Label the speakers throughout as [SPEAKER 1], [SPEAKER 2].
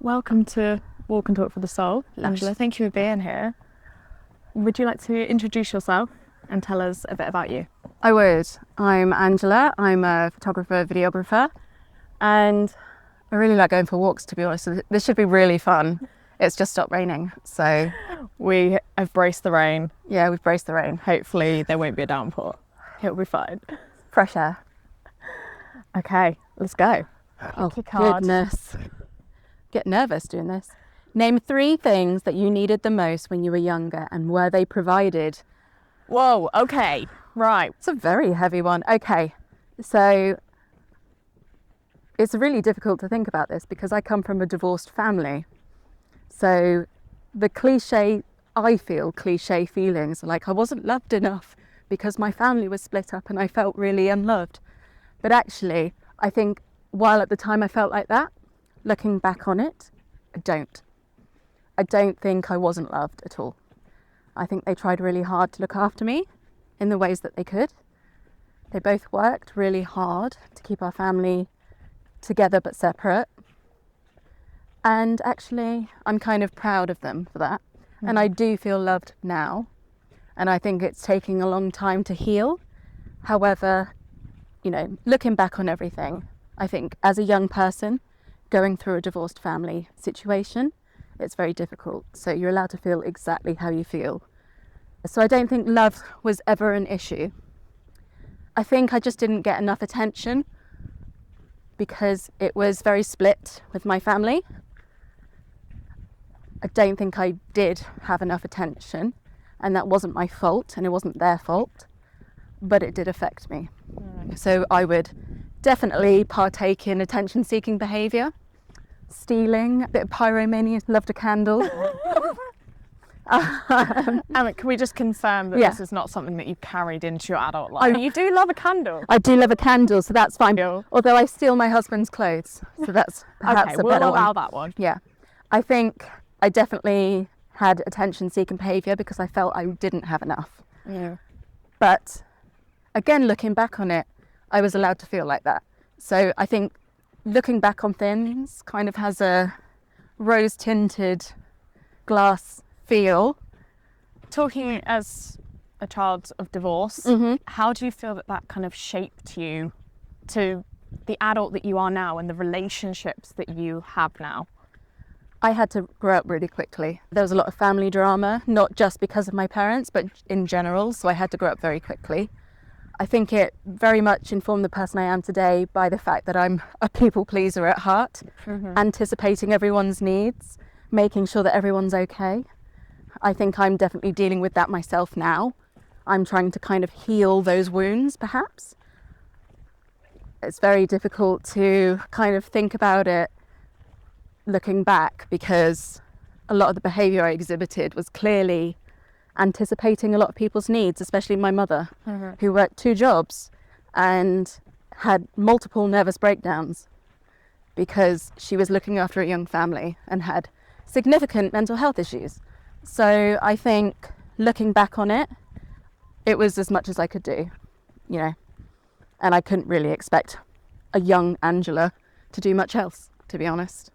[SPEAKER 1] Welcome to Walk and Talk for the Soul. Angela, thank you for being here. Would you like to introduce yourself and tell us a bit about you?
[SPEAKER 2] I would. I'm Angela. I'm a photographer, videographer, and I really like going for walks, to be honest. So this should be really fun. It's just stopped raining, so
[SPEAKER 1] We have braced the rain.
[SPEAKER 2] yeah, we've braced the rain.
[SPEAKER 1] Hopefully there won't be a downpour. It'll be fine.
[SPEAKER 2] Fresh air.
[SPEAKER 1] Okay, let's go.
[SPEAKER 2] Oh,
[SPEAKER 1] Kick hard.
[SPEAKER 2] goodness. Get nervous doing this. Name 3 things that you needed the most when you were younger, and were they provided?
[SPEAKER 1] Whoa, okay, right.
[SPEAKER 2] It's a very heavy one. Okay, so it's really difficult to think about this because I come from a divorced family. So the I feel cliche feelings are like I wasn't loved enough because my family was split up and I felt really unloved. But actually, I think while at the time I felt like that, looking back on it, I don't think I wasn't loved at all. I think they tried really hard to look after me in the ways that they could. They both worked really hard to keep our family together but separate. And actually, I'm kind of proud of them for that. And I do feel loved now. And I think it's taking a long time to heal. However, looking back on everything, I think as a young person going through a divorced family situation, it's very difficult. So you're allowed to feel exactly how you feel. So I don't think love was ever an issue. I think I just didn't get enough attention because it was very split with my family. I don't think I did have enough attention, and that wasn't my fault and it wasn't their fault, but it did affect me. So I would definitely partake in attention-seeking behaviour, stealing, a bit of pyromania, loved a candle.
[SPEAKER 1] Can we just confirm that this is not something that you carried into your adult life? You do love a candle.
[SPEAKER 2] I do love a candle, so that's fine.
[SPEAKER 1] Cool.
[SPEAKER 2] Although I steal my husband's clothes, so that's perhaps
[SPEAKER 1] Okay,
[SPEAKER 2] a better
[SPEAKER 1] we'll allow
[SPEAKER 2] one.
[SPEAKER 1] that one.
[SPEAKER 2] Yeah, I think I definitely had attention-seeking behaviour because I felt I didn't have enough.
[SPEAKER 1] Yeah.
[SPEAKER 2] But again, looking back on it, I was allowed to feel like that. So I think looking back on things kind of has a rose-tinted glass feel.
[SPEAKER 1] Talking as a child of divorce, how do you feel that kind of shaped you to the adult that you are now and the relationships that you have now?
[SPEAKER 2] I had to grow up really quickly. There was a lot of family drama, not just because of my parents, but in general, so I had to grow up very quickly. I think it very much informed the person I am today by the fact that I'm a people pleaser at heart, anticipating everyone's needs, making sure that everyone's okay. I think I'm definitely dealing with that myself now. I'm trying to kind of heal those wounds, perhaps. It's very difficult to kind of think about it looking back because a lot of the behaviour I exhibited was clearly anticipating a lot of people's needs, especially my mother, who worked 2 jobs and had multiple nervous breakdowns because she was looking after a young family and had significant mental health issues. So I think looking back on it, it was as much as I could do, and I couldn't really expect a young Angela to do much else, to be honest.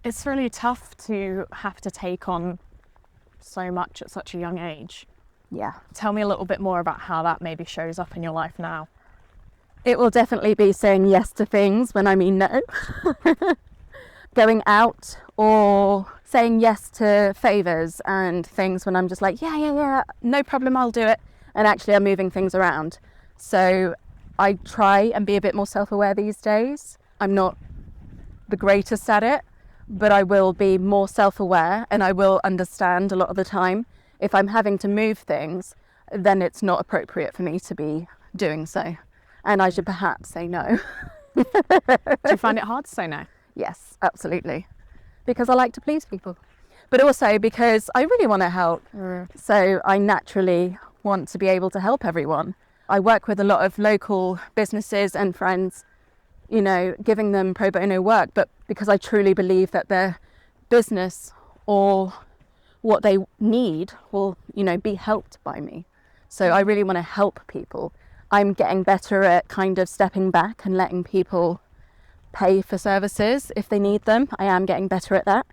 [SPEAKER 1] It's really tough to have to take on so much at such a young age.
[SPEAKER 2] Yeah.
[SPEAKER 1] Tell me a little bit more about how that maybe shows up in your life now.
[SPEAKER 2] It will definitely be saying yes to things when I mean no. Going out or saying yes to favours and things when I'm just like, yeah, no problem, I'll do it. And actually I'm moving things around. So I try and be a bit more self-aware these days. I'm not the greatest at it, but I will be more self-aware and I will understand a lot of the time if I'm having to move things, then it's not appropriate for me to be doing so. And I should perhaps say no.
[SPEAKER 1] Do you find it hard to say no?
[SPEAKER 2] Yes, absolutely. Because I like to please people. But also because I really want to help. So I naturally want to be able to help everyone. I work with a lot of local businesses and friends, giving them pro bono work, but because I truly believe that their business or what they need will, be helped by me. So I really want to help people. I'm getting better at kind of stepping back and letting people pay for services if they need them. I am getting better at that.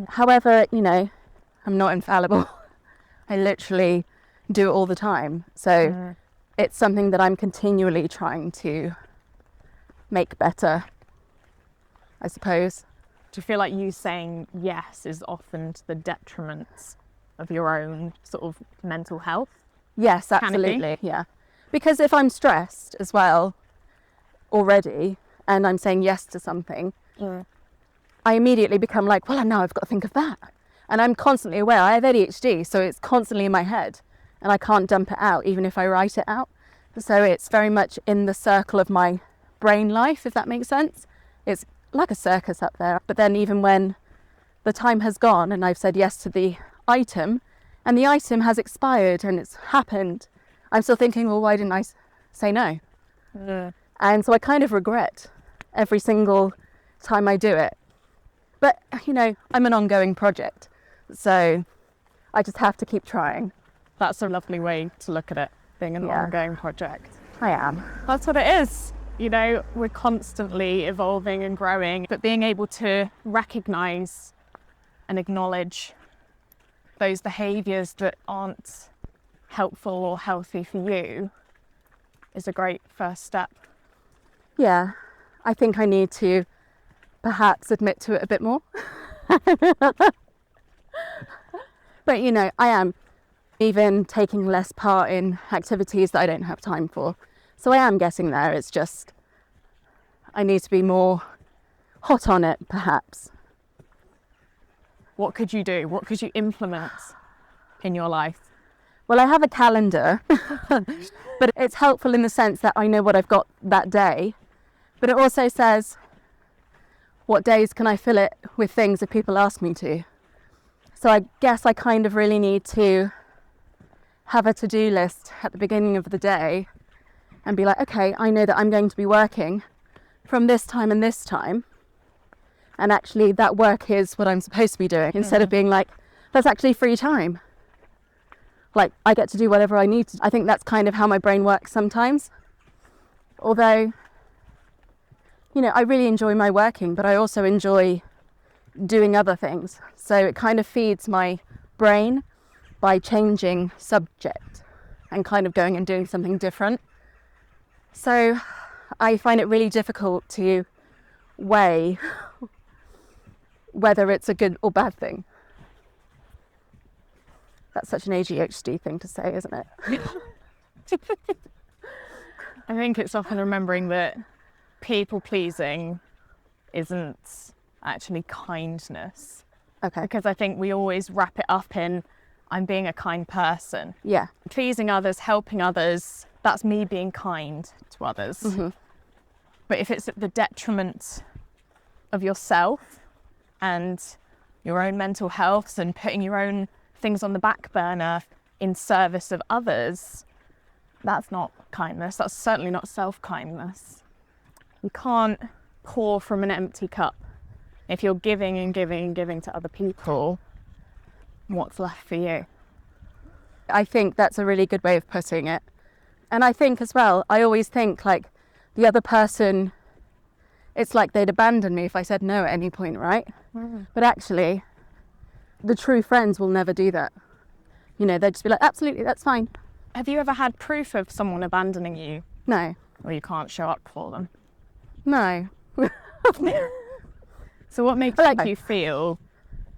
[SPEAKER 2] However, you know, I'm not infallible. I literally do it all the time. So it's something that I'm continually trying to make better, I suppose.
[SPEAKER 1] Do you feel like you saying yes is often to the detriment of your own sort of mental health?
[SPEAKER 2] Yes, absolutely. Yeah. Because if I'm stressed as well already and I'm saying yes to something, I immediately become like, well, now I've got to think of that. And I'm constantly aware. I have ADHD, so it's constantly in my head and I can't dump it out, even if I write it out. So it's very much in the circle of my brain life, if that makes sense. It's like a circus up there. But then even when the time has gone and I've said yes to the item and the item has expired and it's happened, I'm still thinking, well, why didn't I say no? And so I kind of regret every single time I do it. But, you know, I'm an ongoing project, so I just have to keep trying.
[SPEAKER 1] That's a lovely way to look at it, being an ongoing project.
[SPEAKER 2] I am.
[SPEAKER 1] That's what it is. You know, we're constantly evolving and growing, but being able to recognise and acknowledge those behaviours that aren't helpful or healthy for you is a great first step.
[SPEAKER 2] Yeah, I think I need to perhaps admit to it a bit more. But, you know, I am even taking less part in activities that I don't have time for. So I am getting there. It's just I need to be more hot on it, perhaps.
[SPEAKER 1] What could you do? What could you implement in your life?
[SPEAKER 2] Well, I have a calendar, but it's helpful in the sense that I know what I've got that day. But it also says, what days can I fill it with things if people ask me to? So I guess I kind of really need to have a to-do list at the beginning of the day and be like, okay, I know that I'm going to be working from this time and this time. And actually that work is what I'm supposed to be doing, instead of being like, that's actually free time. Like, I get to do whatever I need to. I think that's kind of how my brain works sometimes. Although, you know, I really enjoy my working, but I also enjoy doing other things. So it kind of feeds my brain by changing subject and kind of going and doing something different. So I find it really difficult to weigh whether it's a good or bad thing. That's such an ADHD thing to say, isn't it?
[SPEAKER 1] I think it's often remembering that people pleasing isn't actually kindness.
[SPEAKER 2] Okay.
[SPEAKER 1] Because I think we always wrap it up in, I'm being a kind person.
[SPEAKER 2] Yeah.
[SPEAKER 1] Pleasing others, helping others, that's me being kind to others. But if it's at the detriment of yourself and your own mental health and putting your own things on the back burner in service of others, that's not kindness. That's certainly not self-kindness. You can't pour from an empty cup. If you're giving and giving and giving to other people, what's left for you?
[SPEAKER 2] I think that's a really good way of putting it. And I think as well, I always think like the other person, it's like they'd abandon me if I said no at any point, right? But actually, the true friends will never do that. You know, they'd just be like, absolutely, that's fine.
[SPEAKER 1] Have you ever had proof of someone abandoning you?
[SPEAKER 2] No.
[SPEAKER 1] Or you can't show up for them?
[SPEAKER 2] No.
[SPEAKER 1] So what makes you feel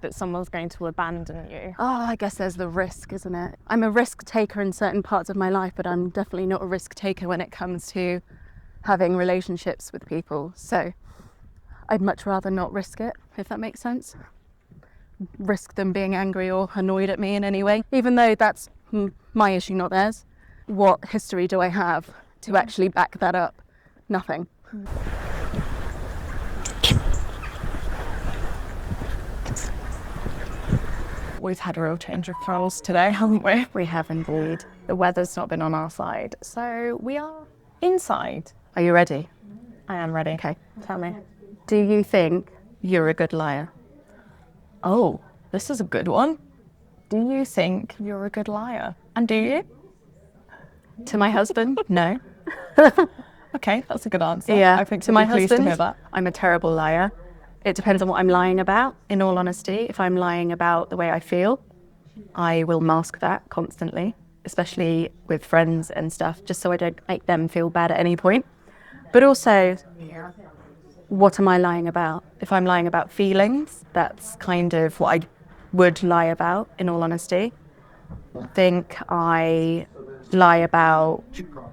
[SPEAKER 1] that someone's going to abandon you?
[SPEAKER 2] Oh, I guess there's the risk, isn't it? I'm a risk taker in certain parts of my life, but I'm definitely not a risk taker when it comes to having relationships with people. So I'd much rather not risk it, if that makes sense. Risk them being angry or annoyed at me in any way, even though that's my issue, not theirs. What history do I have to actually back that up? Nothing.
[SPEAKER 1] We've had a real change of clothes today, haven't we?
[SPEAKER 2] We have indeed.
[SPEAKER 1] The weather's not been on our side, so we are inside.
[SPEAKER 2] Are you ready?
[SPEAKER 1] I am ready.
[SPEAKER 2] Okay.
[SPEAKER 1] Tell me.
[SPEAKER 2] Do you think you're a good liar?
[SPEAKER 1] Oh, this is a good one. Do you think you're a good liar? And do you?
[SPEAKER 2] To my husband, no.
[SPEAKER 1] Okay, that's a good answer.
[SPEAKER 2] Yeah.
[SPEAKER 1] I think
[SPEAKER 2] To my
[SPEAKER 1] we'll be pleased to
[SPEAKER 2] husband,
[SPEAKER 1] hear that.
[SPEAKER 2] I'm a terrible liar. It depends on what I'm lying about, in all honesty. If I'm lying about the way I feel, I will mask that constantly, especially with friends and stuff, just so I don't make them feel bad at any point. But also, what am I lying about? If I'm lying about feelings, that's kind of what I would lie about, in all honesty. I think I lie about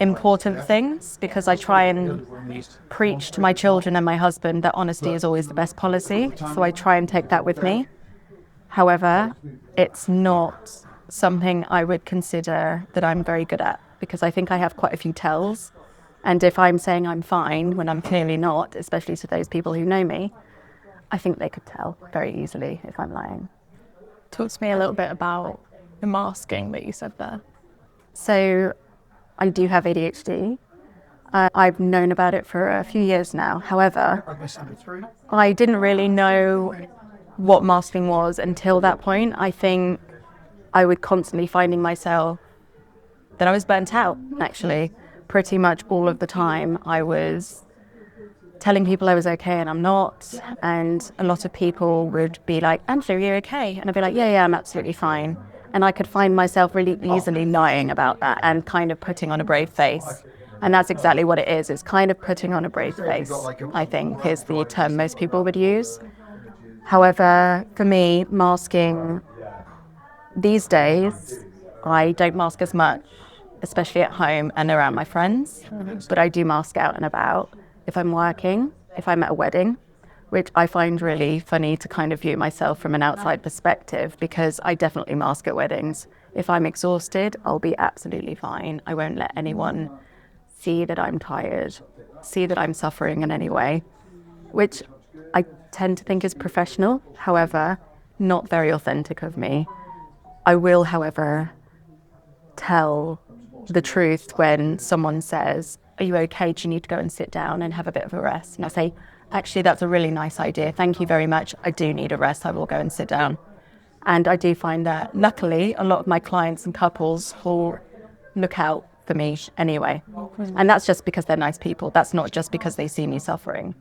[SPEAKER 2] important things because I try and preach to my children and my husband that honesty is always the best policy. So I try and take that with me. However, it's not something I would consider that I'm very good at because I think I have quite a few tells. And if I'm saying I'm fine when I'm clearly not, especially to those people who know me, I think they could tell very easily if I'm lying.
[SPEAKER 1] Talk to me a little bit about the masking that you said there.
[SPEAKER 2] So I do have ADHD. I've known about it for a few years now. However, I didn't really know what masking was until that point. I think I would constantly finding myself that I was burnt out, actually. Pretty much all of the time I was telling people I was okay and I'm not. And a lot of people would be like, Angela, are you okay? And I'd be like, yeah, I'm absolutely fine. And I could find myself really easily lying about that and kind of putting on a brave face. And that's exactly what it is. It's kind of putting on a brave face, I think, is the term most people would use. However, for me, masking these days, I don't mask as much, especially at home and around my friends. But I do mask out and about if I'm working, if I'm at a wedding, which I find really funny to kind of view myself from an outside perspective because I definitely mask at weddings. If I'm exhausted, I'll be absolutely fine. I won't let anyone see that I'm tired, see that I'm suffering in any way, which I tend to think is professional, however, not very authentic of me. I will, however, tell the truth when someone says, are you okay? Do you need to go and sit down and have a bit of a rest? And I say, actually, that's a really nice idea. Thank you very much. I do need a rest. I will go and sit down. And I do find that, luckily, a lot of my clients and couples will look out for me anyway. And that's just because they're nice people. That's not just because they see me suffering.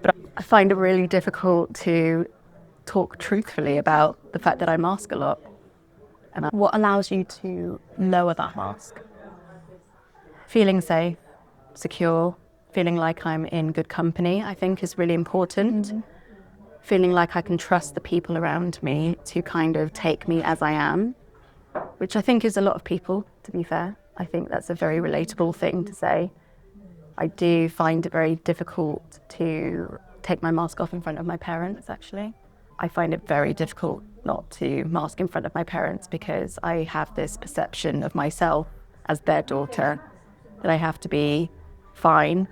[SPEAKER 2] But I find it really difficult to talk truthfully about the fact that I mask a lot.
[SPEAKER 1] And what allows you to lower that mask?
[SPEAKER 2] Feeling safe, secure, feeling like I'm in good company, I think is really important. Mm-hmm. Feeling like I can trust the people around me to kind of take me as I am, which I think is a lot of people, to be fair. I think that's a very relatable thing to say. I do find it very difficult to take my mask off in front of my parents, actually. I find it very difficult not to mask in front of my parents because I have this perception of myself as their daughter that I have to be fine,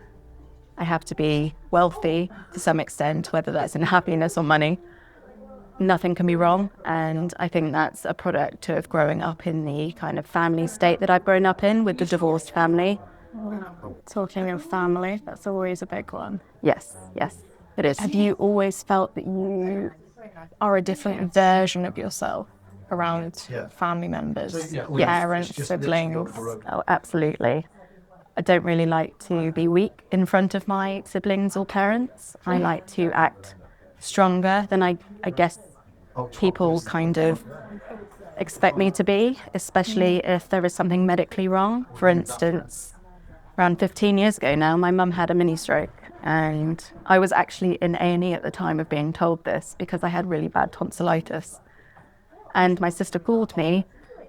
[SPEAKER 2] I have to be wealthy to some extent, whether that's in happiness or money. Nothing can be wrong, and I think that's a product of growing up in the kind of family state that I've grown up in with the divorced family.
[SPEAKER 1] Talking of family, that's always a big one.
[SPEAKER 2] Yes, it is.
[SPEAKER 1] Have you always felt that you are a different version of yourself around family members, parents, siblings?
[SPEAKER 2] Oh, absolutely. I don't really like to be weak in front of my siblings or parents. I like to act stronger than I guess people kind of expect me to be, especially if there is something medically wrong. For instance, around 15 years ago now, my mum had a mini stroke, and I was actually in A&E at the time of being told this because I had really bad tonsillitis. And my sister called me,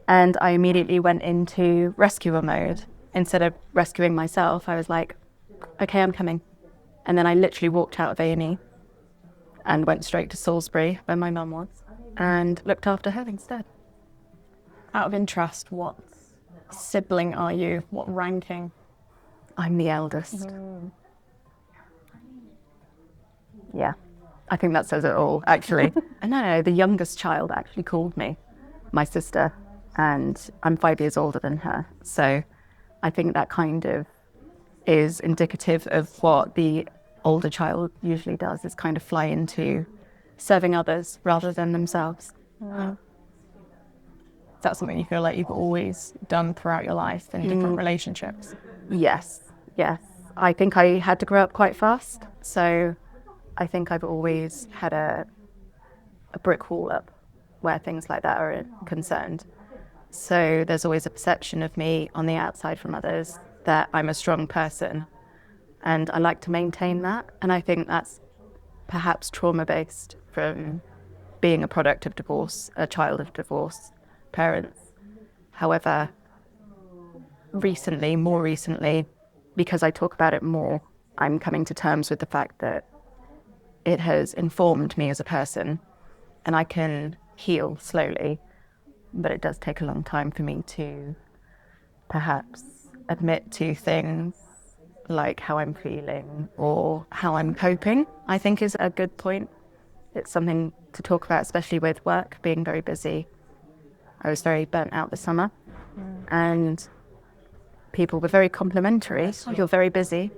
[SPEAKER 2] and I immediately went into rescuer mode. Instead of rescuing myself, I was like, okay, I'm coming. And then I literally walked out of A&E and went straight to Salisbury, where my mum was, and looked after her instead.
[SPEAKER 1] Out of interest, what sibling are you? What ranking?
[SPEAKER 2] I'm the eldest. Yeah, I think that says it all, actually. No, the youngest child actually called me, my sister, and I'm 5 years older than her. So I think that kind of is indicative of what the older child usually does, is kind of fly into serving others rather than themselves.
[SPEAKER 1] Is that something you feel like you've always done throughout your life in different relationships?
[SPEAKER 2] Yes. I think I had to grow up quite fast. So I think I've always had a brick wall up where things like that are concerned. So there's always a perception of me on the outside from others that I'm a strong person. And I like to maintain that. And I think that's perhaps trauma-based from being a product of divorce, a child of divorce parents. However, more recently, because I talk about it more, I'm coming to terms with the fact that it has informed me as a person, and I can heal slowly, but it does take a long time for me to perhaps admit to things like how I'm feeling or how I'm coping, I think is a good point. It's something to talk about, especially with work, being very busy. I was very burnt out this summer, and people were very complimentary. You're very busy,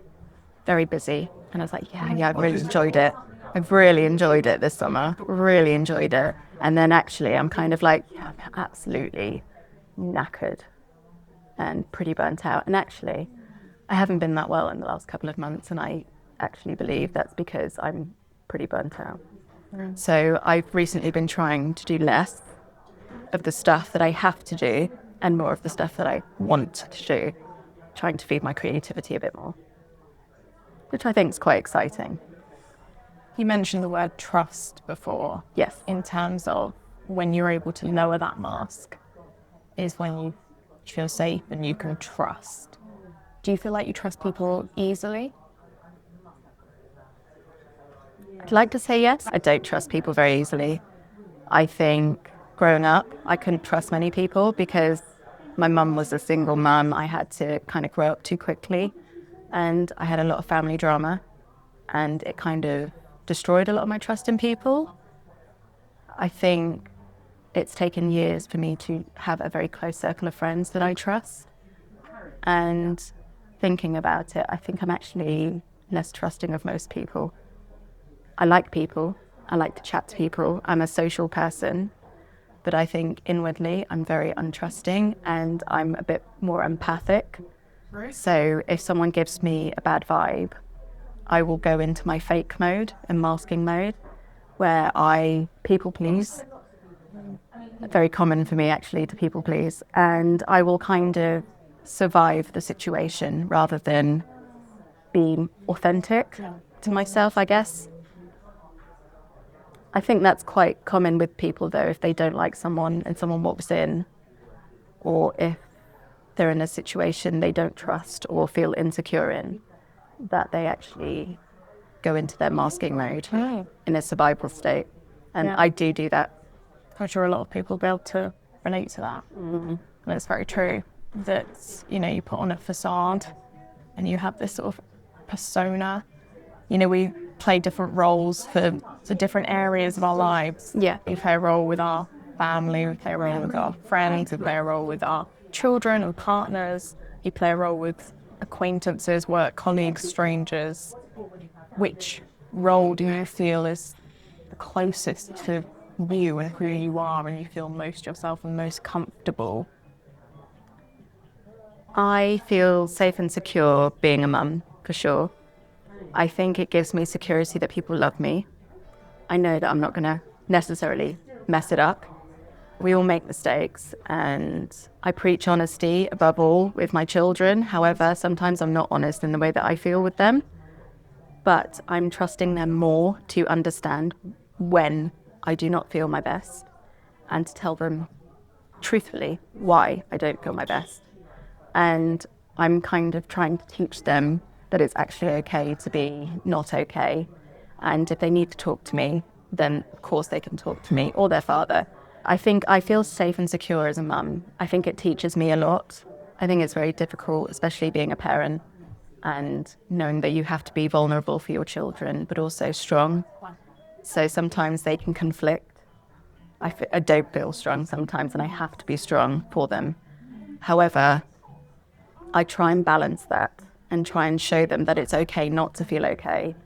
[SPEAKER 2] very busy. And I was like, yeah, I've really enjoyed it. I've really enjoyed it this summer, really enjoyed it. And then actually I'm kind of like, yeah, I'm absolutely knackered and pretty burnt out. And actually, I haven't been that well in the last couple of months, and I actually believe that's because I'm pretty burnt out. So I've recently been trying to do less of the stuff that I have to do and more of the stuff that I want to do, trying to feed my creativity a bit more, which I think is quite exciting.
[SPEAKER 1] You mentioned the word trust before.
[SPEAKER 2] Yes.
[SPEAKER 1] In terms of when you're able to lower that mask is when you feel safe and you can trust. Do you feel like you trust people easily?
[SPEAKER 2] I'd like to say yes. I don't trust people very easily. I think growing up, I couldn't trust many people because my mum was a single mum. I had to kind of grow up too quickly, and I had a lot of family drama, and it kind of destroyed a lot of my trust in people. I think it's taken years for me to have a very close circle of friends that I trust. And thinking about it, I think I'm actually less trusting of most people. I like people. I like to chat to people. I'm a social person. But I think inwardly I'm very untrusting, and I'm a bit more empathic. So if someone gives me a bad vibe, I will go into my fake mode and masking mode, where I people please. Very common for me actually to people please. And I will kind of survive the situation rather than be authentic to myself, I guess. I think that's quite common with people though, if they don't like someone and someone walks in, or if they're in a situation they don't trust or feel insecure in, that they actually go into their masking mode in a survival state. And I do that.
[SPEAKER 1] I'm sure a lot of people will be able to relate to that. And it's very true that, you know, you put on a facade and you have this sort of persona. You know, we play different roles for different areas of our lives.
[SPEAKER 2] Yeah.
[SPEAKER 1] We play a role with our family, we play a role with our friends, we play a role with our children and partners, you play a role with acquaintances, work colleagues, strangers. Which role do you feel is the closest to you and who you are, and you feel most yourself and most comfortable?
[SPEAKER 2] I feel safe and secure being a mum, for sure. I think it gives me security that people love me. I know that I'm not going to necessarily mess it up. We all make mistakes, and I preach honesty above all with my children. However, sometimes I'm not honest in the way that I feel with them, but I'm trusting them more to understand when I do not feel my best and to tell them truthfully why I don't feel my best. And I'm kind of trying to teach them that it's actually okay to be not okay. And if they need to talk to me, then of course they can talk to me or their father. I think I feel safe and secure as a mum. I think it teaches me a lot. I think it's very difficult, especially being a parent, and knowing that you have to be vulnerable for your children, but also strong. So sometimes they can conflict. I don't feel strong sometimes, and I have to be strong for them. However, I try and balance that and try and show them that it's okay not to feel okay.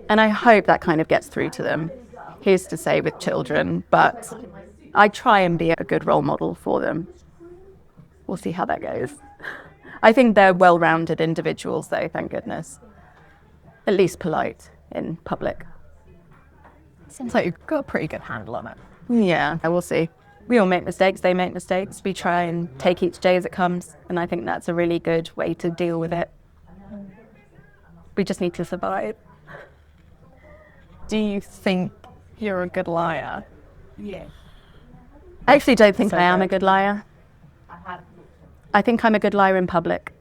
[SPEAKER 2] And I hope that kind of gets through to them. Here's to say with children, but I try and be a good role model for them. We'll see how that goes. I think they're well-rounded individuals though, thank goodness. At least polite in public.
[SPEAKER 1] Seems like you've got a pretty good handle on it.
[SPEAKER 2] Yeah, I will see. We all make mistakes, they make mistakes. We try and take each day as it comes, and I think that's a really good way to deal with it. We just need to survive.
[SPEAKER 1] Do you think you're a good liar?
[SPEAKER 2] Yeah. I actually don't think I am a good liar. I think I'm a good liar in public.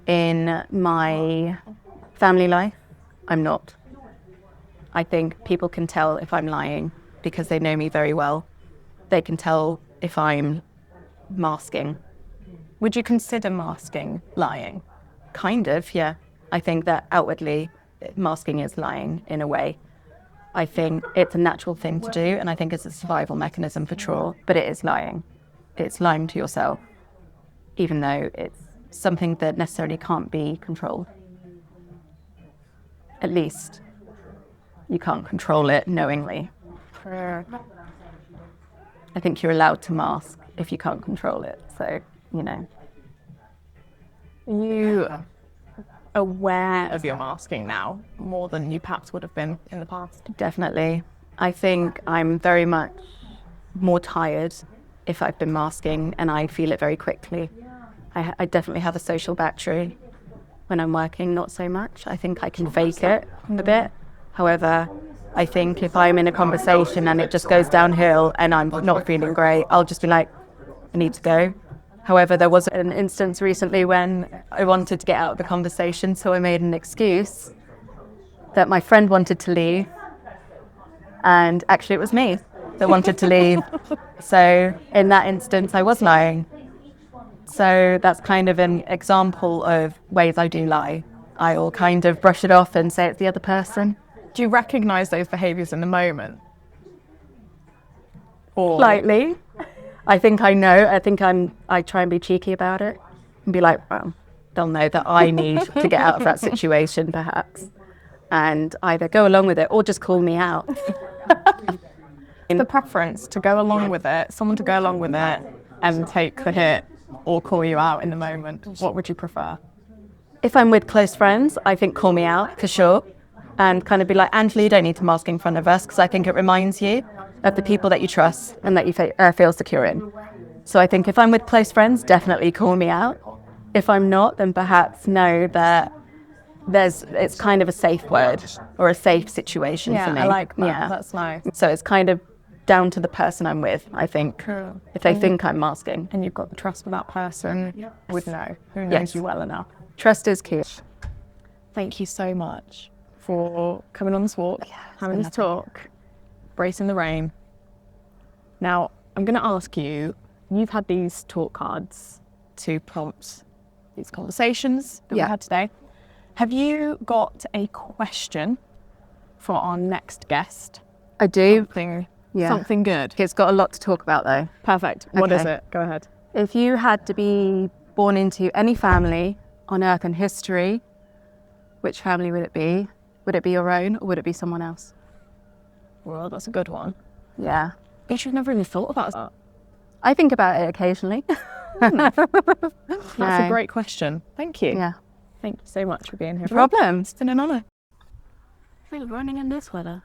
[SPEAKER 2] In my family life, I'm not. I think people can tell if I'm lying because they know me very well. They can tell if I'm masking.
[SPEAKER 1] Would you consider masking lying?
[SPEAKER 2] Kind of, yeah. I think that outwardly masking is lying in a way. I think it's a natural thing to do, and I think it's a survival mechanism for sure, but it is lying. It's lying to yourself, even though it's something that necessarily can't be controlled. At least you can't control it knowingly. I think you're allowed to mask if you can't control it, so, you know.
[SPEAKER 1] Are you aware of your masking now more than you perhaps would have been in the past?
[SPEAKER 2] Definitely. I think I'm very much more tired if I've been masking, and I feel it very quickly. I definitely have a social battery. When I'm working, not so much. I think I can fake it a bit. However, I think if I'm in a conversation and it just goes downhill and I'm not feeling great, I'll just be like, I need to go. However, there was an instance recently when I wanted to get out of the conversation, so I made an excuse that my friend wanted to leave, and actually it was me that wanted to leave. So in that instance, I was lying. So that's kind of an example of ways I do lie. I'll kind of brush it off and say it's the other person.
[SPEAKER 1] Do you recognise those behaviours in the moment? Or
[SPEAKER 2] Slightly. I think I know. I try and be cheeky about it and be like, well, they'll know that I need to get out of that situation perhaps, and either go along with it or just call me out.
[SPEAKER 1] the preference to go along with it, someone to go along with it and take the hit or call you out in the moment, what would you prefer?
[SPEAKER 2] If I'm with close friends, I think call me out for sure, and kind of be like, Angela, you don't need to mask in front of us, because I think it reminds you of the people that you trust and that you feel secure in. So I think if I'm with close friends, definitely call me out. If I'm not, then perhaps know that it's kind of a safe word or a safe situation for me.
[SPEAKER 1] I like that. Yeah, that's nice.
[SPEAKER 2] So it's kind of down to the person I'm with, I think.
[SPEAKER 1] Cool.
[SPEAKER 2] If they think I'm masking.
[SPEAKER 1] And you've got the trust for that person, would know, who knows you well enough.
[SPEAKER 2] Trust is key.
[SPEAKER 1] Thank you so much for coming on this walk, having this talk, bracing the rain. Now, I'm going to ask you, you've had these talk cards to prompt these conversations that we had today. Have you got a question for our next guest?
[SPEAKER 2] I do.
[SPEAKER 1] Something good.
[SPEAKER 2] It's got a lot to talk about though.
[SPEAKER 1] Perfect. What is it? Go ahead.
[SPEAKER 2] If you had to be born into any family on Earth in history, which family would it be? Would it be your own, or would it be someone else?
[SPEAKER 1] Well, that's a good one.
[SPEAKER 2] Yeah.
[SPEAKER 1] You should never even thought about that.
[SPEAKER 2] I think about it occasionally.
[SPEAKER 1] That's a great question. Thank you.
[SPEAKER 2] Yeah.
[SPEAKER 1] Thank you so much for being here.
[SPEAKER 2] No problem.
[SPEAKER 1] It's been an honour.
[SPEAKER 2] It's running in this weather.